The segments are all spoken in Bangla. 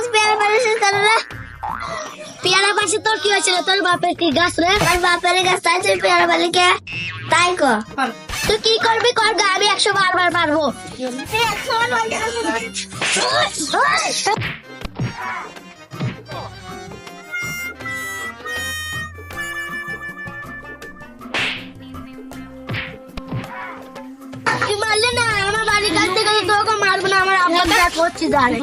গাছ পেয়ারা পারিস কেন রে? পেয়ারা পাশে তোর কি হয়েছিল? তোর বাপের কি গাছ রে? তোর বাপের গাছ, তাই তুই পেয়ারা পালি কে? তাই কর। তুই কি করবি কর গা, আমি 100 বার পারবো। তুই মারলে না, আমার বাড়ির কাছ থেকে তোকে মারবো না, আমার আব্বা যা করছি জানে।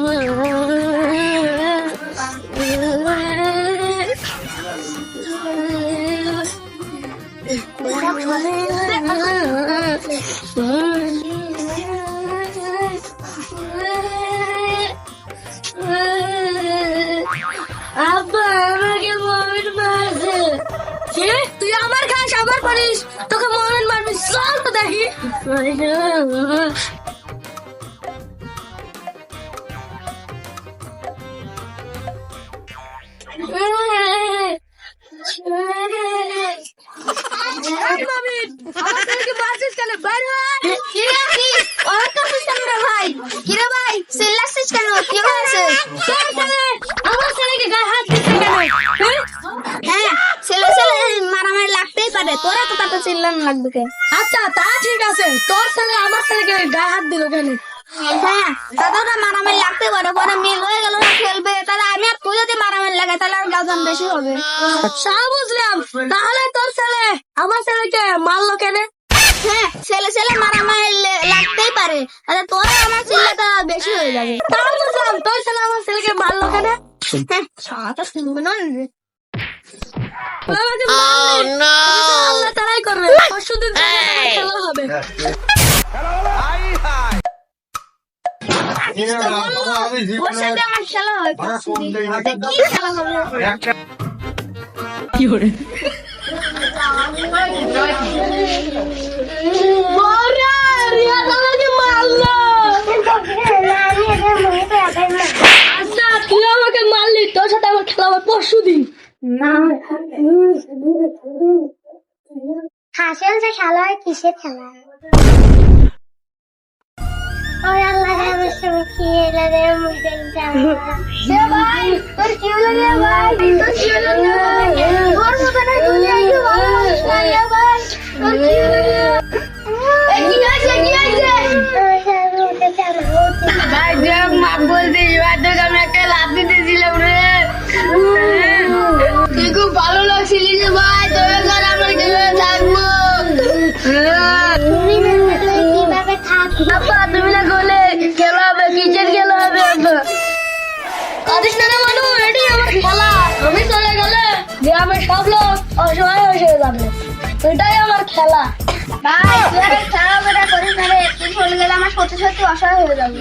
আব্বা আমাকে মমিন মারছে। তুই আমার খাস আমার পারিস, তোকে মমিন মারবি, চল তো দেখি। মারামারি লাগতেই পারে, তোরা তো তাতে চিল্লানো লাগবে কে? আচ্ছা তা ঠিক আছে, তোর ছেলে আমার ছেলেকে গায়ে হাত দিল কেন? হ্যাঁ, তাদের মারামারি লাগতে পারে, পরে মিল হয়ে গেল না খেলবে, তাহলে আমি আর তুই যদি মারামারি লাগে তাহলে আর গাজন বেশি হবে। সব বুঝলাম, তাহলে তোর ছেলে আমার ছেলেকে মারলো কেন? হ্যাঁ, ছেলে মারামারি লাগতেই পারে, তাহলে তোরা আমার চিল্লাটা বেশি হয়ে যাবে। তা বুঝলাম, তোর ছেলে আমার ছেলেকে মারলো কেন? হ্যাঁ, সারাটা শুনবে না। আমাকে মারলে আল্লাহ তাআলাই করবে, পরশুদিন খেলা হবে। ওর সাথে আমার খেলা হয়, কি খেলা হবে? কি করে? আচ্ছা তুই আমাকে মারলি, তোর সাথে আমার খেলা হবে পরশুদিন। হাসেন যে খেলা হয়, কিসের খেলা? ওই আল্লাহ আমার সঙ্গে খেলে রে, মুখে ভাই তোর কি হলো রে ভাই? তোর কি হলো রে ভাই? ওর মতো না তুই একটু ভালো মানুষ না রে ভাই, তোর কি হলো রে? কি হয়েছে ভাই? দেখ মা বলতে এবার তোকে আমি একটা লাভ দিতেছিলাম রে, তুই খুব ভালো লাগছিলি রে ভাই, তোর ঘর আমার কিভাবে থাকবো? তুমি কিভাবে থাকবো? আব্বা তুমি না বলে খেলা হবে, কিচেন খেলা হবে। কাঁদিস না রে মানু, এটাই আমার খেলা। আমি চলে গেলে গ্রামের সব লোক অসহায় হয়ে যাবে, এটাই আমার খেলা। ভাই তুই আর খেলা করিস না রে, তুই চলে গেলে আমার সত্যি অসহায় হয়ে যাবে।